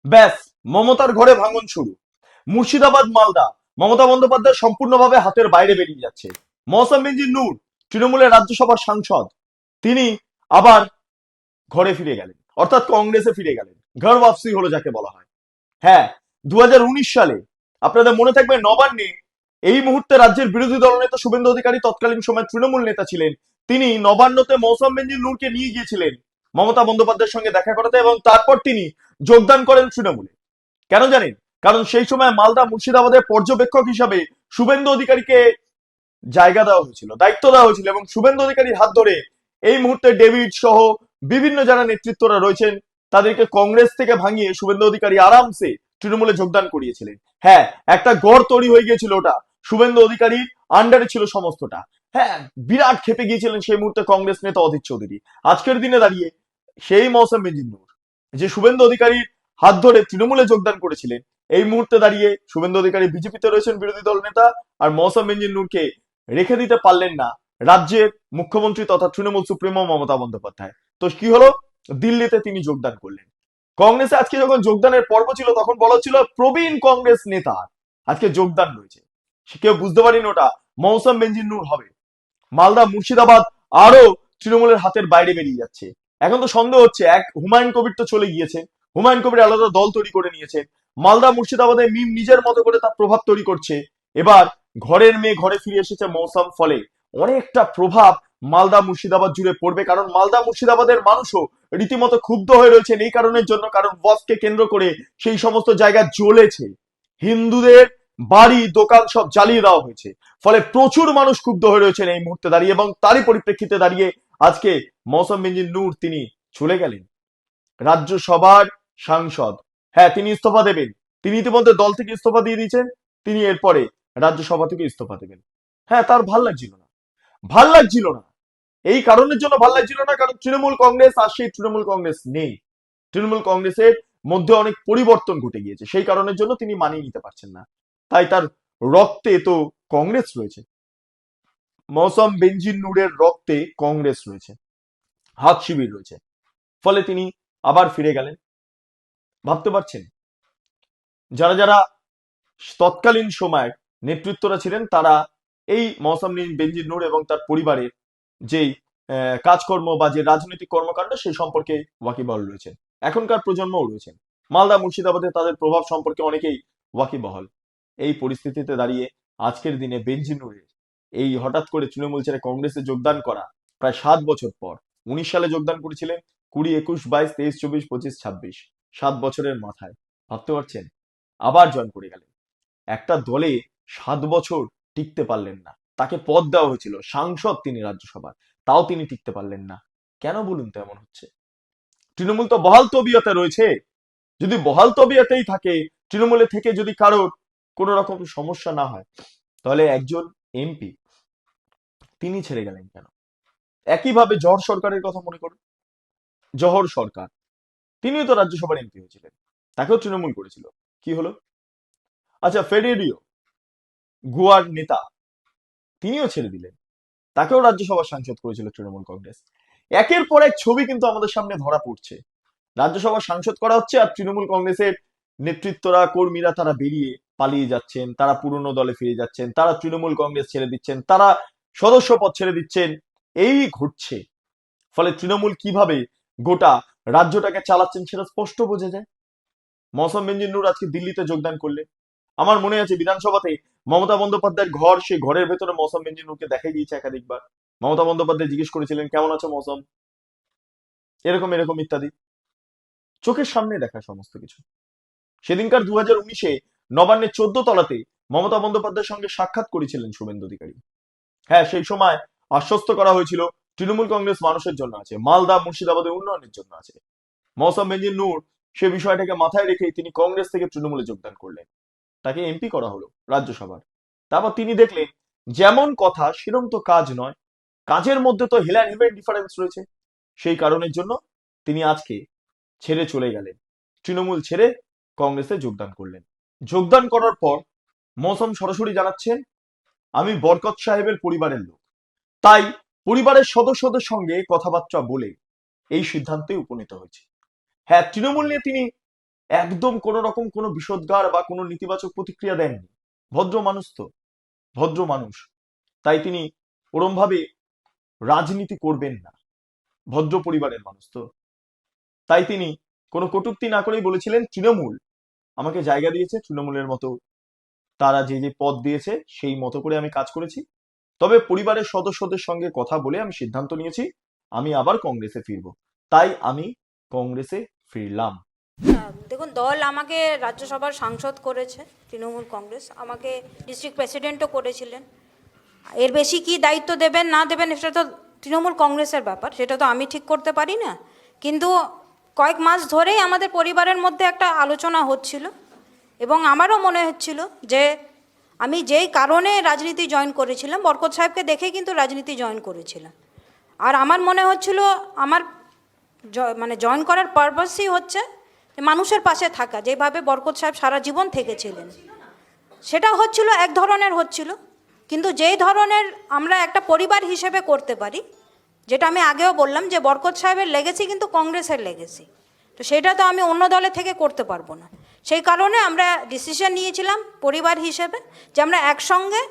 ব্যাস, মমতার ঘরে ভাঙন শুরু। মুর্শিদাবাদ মালদা, মমতা বন্দ্যোপাধ্যায় সম্পূর্ণভাবে হাতের বাইরে বেরিয়ে যাচ্ছে। মৌসম বেনজির নূর, তৃণমূলের রাজ্যসভার সাংসদ, তিনি আবার ঘরে ফিরে গেলেন, অর্থাৎ কংগ্রেসে ফিরে গেলেন। ঘর ওয়াপসি হলো যাকে বলা হয়। হ্যাঁ, 2019 সালে আপনাদের মনে থাকবে নবান্নে এই মুহূর্তে রাজ্যের বিরোধী দলনেতা শুভেন্দু অধিকারী তৎকালীন সময় তৃণমূল নেতা ছিলেন। তিনি নবান্নতে মৌসম বেনজির নূরকে নিয়ে গিয়েছিলেন মমতা বন্দ্যোপাধ্যায়ের সঙ্গে দেখা করাতে, এবং তারপর তিনি যোগদান করেন তৃণমূলে। কেন জানেন? কারণ সেই সময় মালদা মুর্শিদাবাদের পর্যবেক্ষক হিসাবে শুভেন্দু অধিকারীকে জায়গা দেওয়া হয়েছিল, দায়িত্ব দেওয়া হয়েছিল, এবং শুভেন্দু অধিকারীর হাত ধরে এই মুহূর্তে ডেভিড সহ বিভিন্ন যারা নেতৃত্বরা রয়েছেন তাদেরকে কংগ্রেস থেকে ভাঙিয়ে শুভেন্দু অধিকারী আরামসে তৃণমূলে যোগদান করিয়েছিলেন। হ্যাঁ, একটা গড় তৈরি হয়ে গিয়েছিল, ওটা শুভেন্দু অধিকারীর আন্ডারে ছিল সমস্তটা। হ্যাঁ, বিরাট খেপে গিয়েছিলেন সেই মুহূর্তে কংগ্রেস নেতা অধীর চৌধুরী। আজকের দিনে দাঁড়িয়ে সেই মৌসম মেজিন্নুর, যে শুভেন্দু অধিকারীর হাত ধরে তৃণমূলে যোগদান করেছিলেন, এই মুহূর্তে দাঁড়িয়ে শুভেন্দু অধিকারী বিজেপিতে রয়েছেন বিরোধী দল নেতা, আর মৌসম মেজিন্নুরকে রেখে দিতে পারলেন না রাজ্যের মুখ্যমন্ত্রী তথা তৃণমূল সুপ্রিমো মমতা বন্দ্যোপাধ্যায়। তো কি হলো? দিল্লিতে তিনি যোগদান করলেন কংগ্রেসে। আজকে যখন যোগদানের পর্ব ছিল তখন বলা ছিল প্রবীণ কংগ্রেস নেতা আজকে যোগদান রয়েছে। সে কেউ বুঝতে পারেনি ওটা মৌসম বেনজির হবে। মালদা মুর্শিদাবাদ আরো তৃণমূলের হাতের বাইরে বেরিয়ে যাচ্ছে। এখন তো সন্দেহ হচ্ছে, এক হুমায়ুন কবির তো চলে গিয়েছে, হুমায়ুন কবির আলাদা দল তৈরি করে নিয়েছে। মালদা মুর্শিদাবাদে মিম নিজের মতো করে তার প্রভাব তৈরি করছে। এবার ঘরের মেয়ে ঘরে ফিরে এসেছে মৌসম, ফলে অনেকটা প্রভাব মালদা মুর্শিদাবাদ জুড়ে পড়বে। কারণ মালদা মুর্শিদাবাদের মানুষও রীতিমতো ক্ষুব্ধ হয়ে রয়েছেন এই কারণের জন্য, কারণ ওয়াকফকে কেন্দ্র করে সেই সমস্ত জায়গা জ্বলেছে, হিন্দুদের বাড়ি দোকান সব জ্বালিয়ে দেওয়া হয়েছে। ফলে প্রচুর মানুষ ক্ষুব্ধ হয়ে রয়েছেন এই মুহূর্তে দাঁড়িয়ে, এবং তারই পরিপ্রেক্ষিতে দাঁড়িয়ে আজকে মৌসম বেনজির নূর তিনি চলে গেলেন রাজ্যসভার সাংসদ। হ্যাঁ, তিনি ইস্তফা দেবেন। তিনি ইতিমধ্যে দল থেকে ইস্তফা দিয়ে দিয়েছেন। তিনি এরপরে রাজ্যসভা থেকে ইস্তফা দেবেন। হ্যাঁ, তার ভাল লাগছিল না, ভাল লাগছিল না। এই কারণের জন্য ভাল লাগছিল না, কারণ তৃণমূল কংগ্রেস আর সেই তৃণমূল কংগ্রেস নেই। তৃণমূল কংগ্রেসের মধ্যে অনেক পরিবর্তন ঘটে গিয়েছে, সেই কারণের জন্য তিনি মানিয়ে নিতে পারছেন না। তাই তার রক্তে তো কংগ্রেস রয়েছে, মৌসম বেনজির নূরের রক্তে কংগ্রেস রয়েছে, হাত শিবির রয়েছে। ফলে তিনি আবার ফিরে গেলেন। ভাবতে পারছেন যারা যারা তৎকালীন সময়ের নেতৃত্বরা ছিলেন, তারা এই মৌসম বেনজির নূর এবং তার পরিবারের যেই কাজকর্ম বা যে রাজনৈতিক কর্মকাণ্ড সেই সম্পর্কে ওয়াকিবহাল রয়েছেন। এখনকার প্রজন্মও রয়েছেন। মালদা মুর্শিদাবাদে তাদের প্রভাব সম্পর্কে অনেকেই ওয়াকিবহাল। এই পরিস্থিতিতে দাঁড়িয়ে আজকের দিনে বেনজির নূরের এই হঠাৎ করে তৃণমূল ছেড়ে কংগ্রেসে যোগদান করা প্রায় 7 বছর পর, 19 সালে যোগদান করেছিলেন, 20, 21, 22, 23, 24, 25, 26, 7 বছরের মাথায় ভাবতে পারছেন আবার জয়েন করে গেলেন একটা দলে। 7 বছর টিকতে পারলেন না। তাকে পদ দেওয়া হয়েছিল সাংসদ, তিনি রাজ্যসভার, তাও তিনি টিকতে পারলেন না। কেন বলুন তো এমন হচ্ছে? তৃণমূল তো বহাল তবিয়তে রয়েছে। যদি বহাল তবিয়তেই থাকে, তৃণমূলে থেকে যদি কারোর কোনো রকম সমস্যা না হয়, তাহলে একজন এমপি তিনি ছেড়ে গেলেন কেন? একইভাবে জহর সরকারের কথা মনে করুন। জহর সরকার, তিনিও তো রাজ্যসভার এমপি হয়েছিলেন, তাকেও তৃণমূল করেছিল। কি হলো? আচ্ছা, ফেডেরিও, গোয়ার নেতা, তিনিও ছেড়ে দিলেন, তাকেও রাজ্যসভার সাংসদ করেছিল তৃণমূল কংগ্রেস। একের পর এক ছবি কিন্তু আমাদের সামনে ধরা পড়ছে। রাজ্যসভার সাংসদ করা হচ্ছে, আর তৃণমূল কংগ্রেসের নেতৃত্বরা, কর্মীরা তারা বেরিয়ে পালিয়ে যাচ্ছেন, তারা পুরনো দলে ফিরে যাচ্ছেন, তারা তৃণমূল কংগ্রেস ছেড়ে দিচ্ছেন, তারা সদস্য পদ ছেড়ে দিচ্ছেন। এই ঘটছে। ফলে তৃণমূল কিভাবে গোটা রাজ্যটাকে চালাচ্ছেন সেটা স্পষ্ট বোঝা যায়। মৌসম বেনজির নূর আজকে দিল্লিতে যোগদান করলেন। আমার মনে আছে বিধানসভাতে মমতা বন্দ্যোপাধ্যায়ের ঘর, সেই ঘরের ভেতরে মৌসম বেনজির নূরকে দেখাই দিয়েছে একাধিকবার। মমতা বন্দ্যোপাধ্যায় জিজ্ঞেস করেছিলেন কেমন আছো মৌসম, এরকম এরকম ইত্যাদি। চোখের সামনে দেখা সমস্ত কিছু। সেদিনকার 2019-এ নবান্নের 14 তলাতে মমতা বন্দ্যোপাধ্যায়ের সঙ্গে সাক্ষাৎ করেছিলেন শুভেন্দু অধিকারী। হ্যাঁ, সেই সময় আশ্বস্ত করা হয়েছিল তৃণমূল কংগ্রেস মানুষের জন্য আছে, মালদা মুর্শিদাবাদের উন্নয়নের জন্য আছে। মৌসম বেনজির নূর সে বিষয়টাকে মাথায় রেখেই তিনি কংগ্রেস থেকে তৃণমূলে যোগদান করলেন। তাকে এমপি করা হলো রাজ্যসভার। তারপর তিনি দেখলেন যেমন কথা সেরকম তো কাজ নয়, কাজের মধ্যে তো হেল অ্যান্ড হেভেন ডিফারেন্স রয়েছে। সেই কারণের জন্য তিনি আজকে ছেড়ে চলে গেলেন, তৃণমূল ছেড়ে কংগ্রেসে যোগদান করলেন। যোগদান করার পর মৌসম সরাসরি জানাচ্ছেন আমি বরকত সাহেবের পরিবারের লোক, তাই পরিবারের সদস্যদের সঙ্গে কথাবার্তা বলে এই সিদ্ধান্তে উপনীত হয়েছে। হ্যাঁ, তৃণমূল নিয়ে তিনি একদম কোনো রকম কোনো বিষোদ্গার বা কোনো নেতিবাচক প্রতিক্রিয়া দেননি। ভদ্র মানুষ তো, ভদ্র মানুষ, তাই তিনি ওরম ভাবে রাজনীতি করবেন না। ভদ্র পরিবারের মানুষ তো, তাই তিনি কোনো কটূক্তি না করেই বলেছিলেন তৃণমূল আমাকে জায়গা দিয়েছে, তৃণমূলের মতো তারা যে যে পদ দিয়েছে সেই মতো করে আমি কাজ করেছি। তবে পরিবারের সদস্যদের সঙ্গে কথা বলে আমি সিদ্ধান্ত নিয়েছি আমি আবার কংগ্রেসে ফিরবো, তাই আমি কংগ্রেসে ফিরলাম। দেখুন, দল আমাকে রাজ্যসভার সাংসদ করেছে, তৃণমূল কংগ্রেস আমাকে ডিস্ট্রিক্ট প্রেসিডেন্টও করেছিলেন। এর বেশি কি দায়িত্ব দেবেন না দেবেন সেটা তো তৃণমূল কংগ্রেসের ব্যাপার, সেটা তো আমি ঠিক করতে পারি না। কিন্তু কয়েক মাস ধরেই আমাদের পরিবারের মধ্যে একটা আলোচনা হচ্ছিল এবং আমারও মনে হচ্ছিল যে আমি যেই কারণে রাজনীতি জয়েন করেছিলাম, বরকত সাহেবকে দেখে কিন্তু রাজনীতি জয়েন করেছিলাম। আর আমার মনে হচ্ছিল আমার মানে জয়েন করার পারপাসই হচ্ছে মানুষের পাশে থাকা, যেভাবে বরকত সাহেব সারা জীবন থেকেছিলেন সেটা হচ্ছিল এক ধরনের হচ্ছিল। কিন্তু যেই ধরনের আমরা একটা পরিবার হিসেবে করতে পারি, যেটা আমি আগেও বললাম যে বরকত সাহেবের লেগেছি কিন্তু কংগ্রেসের লেগেছি, তো সেটা তো আমি অন্য দলে থেকে করতে পারবো না। সেই কারণে আমরা ডিসিশন নিয়েছিলাম পরিবার হিসেবে যে আমরা একসঙ্গে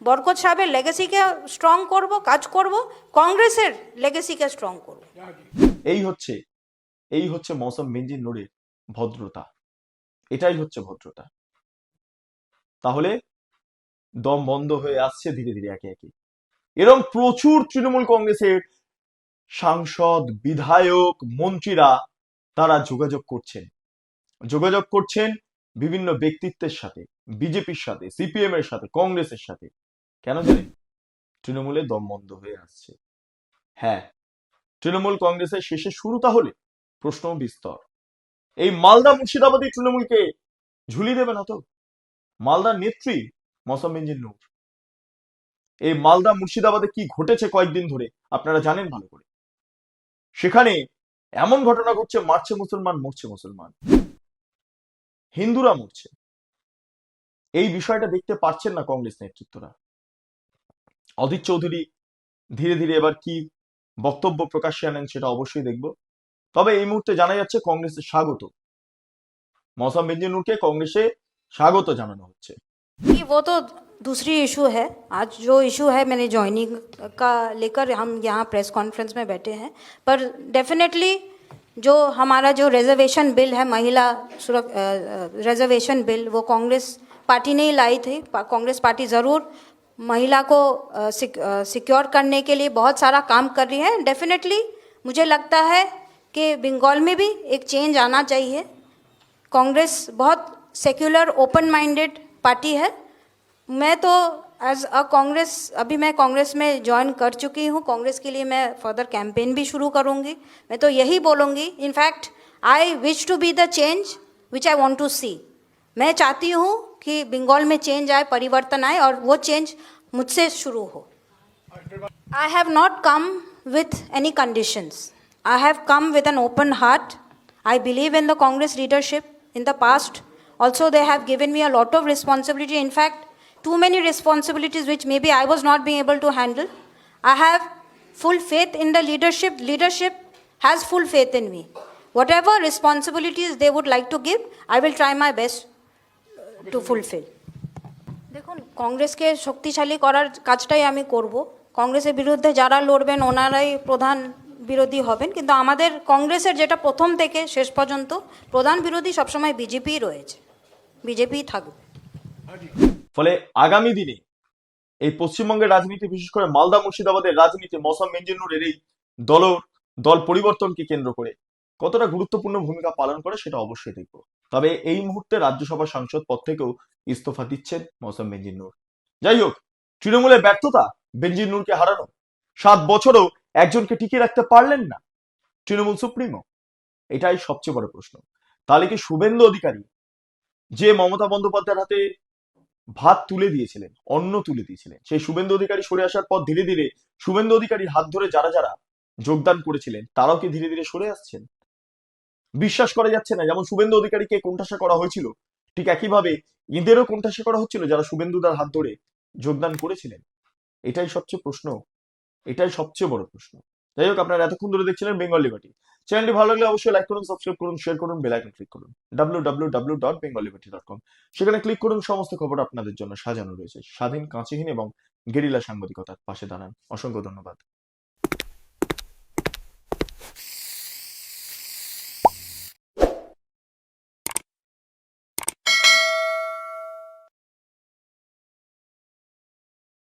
বরকত সাহেবের লেগেসিকে স্ট্রং করব, কাজ করব, কংগ্রেসের লেগেসিকে স্ট্রং করব। এই হচ্ছে এই হচ্ছে মৌসম বেনজির নূরের ভদ্রতা, এটাই হচ্ছে ভদ্রতা। তাহলে দম বন্ধ হয়ে আসছে ধীরে ধীরে একে একে। এরকম প্রচুর তৃণমূল কংগ্রেসের সাংসদ, বিধায়ক, মন্ত্রীরা তারা যোগাযোগ করছেন বিভিন্ন ব্যক্তিত্বের সাথে, বিজেপির সাথে, সিপিএম এর সাথে, কংগ্রেসের সাথে। কেন জানেন? তৃণমূলে দম বন্ধ হয়ে আসছে। হ্যাঁ, তৃণমূল কংগ্রেসের শেষে শুরু তাহলে প্রশ্ন বিস্তর। এই মালদা মুর্শিদাবাদী তৃণমূলকে ঝুলিয়ে দেবে না তো? মালদার নেত্রী মৌসম বেনজির নূর। এই মালদা মুর্শিদাবাদে কি ঘটেছে কয়েকদিন ধরে আপনারা জানেন ভালো করে। সেখানে এমন ঘটনা ঘটছে, মারছে মুসলমান, মরছে মুসলমান, হিন্দুরা মরছে। এই বিষয়টা দেখতে পাচ্ছেন না কংগ্রেস নেতৃত্বরা। অধীর চৌধুরী ধীরে ধীরে এবার কি বক্তব্য প্রকাশ্যে আনেন সেটা অবশ্যই দেখব। তবে এই মুহূর্তে জানা যাচ্ছে কংগ্রেসে স্বাগত, মৌসম বেনজির নূরকে কংগ্রেসে স্বাগত জানানো হচ্ছে। कि वो तो दूसरी इशू है। आज जो इशू है मैंने ज्वाइनिंग का लेकर हम यहाँ प्रेस कॉन्फ्रेंस में बैठे हैं, पर डेफिनेटली जो हमारा जो रिजर्वेशन बिल है, महिला रिजर्वेशन बिल, वो कांग्रेस पार्टी ने ही लाई थी। कांग्रेस पार्टी ज़रूर महिला को सिक्योर करने के लिए बहुत सारा काम कर रही है। डेफिनेटली मुझे लगता है कि बंगाल में भी एक चेंज आना चाहिए। कांग्रेस बहुत सेक्युलर, ओपन माइंडेड पार्टी है। मैं तो एज अ कांग्रेस, अभी मैं कांग्रेस में ज्वाइन कर चुकी हूँ। कांग्रेस के लिए मैं फर्दर कैंपेन भी शुरू करूँगी। मैं तो यही बोलूँगी, in fact I wish to be the change which I want to see. मैं चाहती हूँ कि बंगाल में चेंज आए, परिवर्तन आए, और वो चेंज मुझसे शुरू हो। I have not come with any conditions. I have come with an open heart. I believe in the Congress leadership. In the past, also they have given me a lot of responsibility. In fact, too many responsibilities which maybe I was not being able to handle. I have full faith in the leadership. Leadership has full faith in me. Whatever responsibilities they would like to give, I will try my best to fulfill. দেখুন, কংগ্রেসকে শক্তিশালী করার কাজটাই আমি করব। কংগ্রেসের বিরুদ্ধে যারা লড়বেন ওনারাই প্রধান বিরোধী হবেন, কিন্তু আমাদের কংগ্রেসের যেটা প্রথম থেকে শেষ পর্যন্ত প্রধান বিরোধী সবসময় বিজেপিই রয়েছে, বিজেপিই থাকবে। ফলে আগামী দিনে এই পশ্চিমবঙ্গের রাজনীতি, বিশেষ করে মালদা মুর্শিদাবাদের রাজনীতি মৌসম বেনজির নূরের এই দল পরিবর্তনকে কেন্দ্র করে কতটা গুরুত্বপূর্ণ ভূমিকা পালন করে সেটা অবশ্যই দেখব। তবে এই মুহূর্তে রাজ্যসভা সাংসদ পদ থেকেও ইস্তফা দিচ্ছেন মৌসম বেনজির নূর। যাই হোক, তৃণমূলের ব্যর্থতা বেনজির নূরকে হারানো, 7 বছরও একজনকে টিকিয়ে রাখতে পারলেন না তৃণমূল সুপ্রিমো, এটাই সবচেয়ে বড় প্রশ্ন। তাহলে কি শুভেন্দু অধিকারী, যে মমতা বন্দ্যোপাধ্যায়ের হাতে ভাত তুলে দিয়েছিলেন, অন্ন তুলে দিয়েছিলেন, সেই শুভেন্দু অধিকারী সরে আসার পর ধীরে ধীরে শুভেন্দু অধিকারীর হাত ধরে যারা যারা যোগদান করেছিলেন তারাও কি ধীরে ধীরে সরে আসছেন? বিশ্বাস করা যাচ্ছে না। যেমন শুভেন্দু অধিকারীকে কোণঠাসা করা হয়েছিল, ঠিক একইভাবে এদেরও কোণঠাসা করা হচ্ছিল যারা শুভেন্দুদার হাত ধরে যোগদান করেছিলেন। এটাই সবচেয়ে বড় প্রশ্ন। যাই হোক, আপনারা এতক্ষণ ধরে দেখছিলেন বেঙ্গল লিবার্টি। চ্যানেলটি ভালো লাগলে অবশ্যই লাইক করুন, সাবস্ক্রাইব করুন, শেয়ার করুন, বেল আইকন ক্লিক করুন। www.bengalliberty.com, সেখানে ক্লিক করুন, সমস্ত খবর আপনাদের জন্য সাজানো রয়েছে। স্বাধীন, কাঁচিহীন এবং গেরিলা সাংবাদিকতার পাশে দাঁড়ান। অসংখ্য ধন্যবাদ।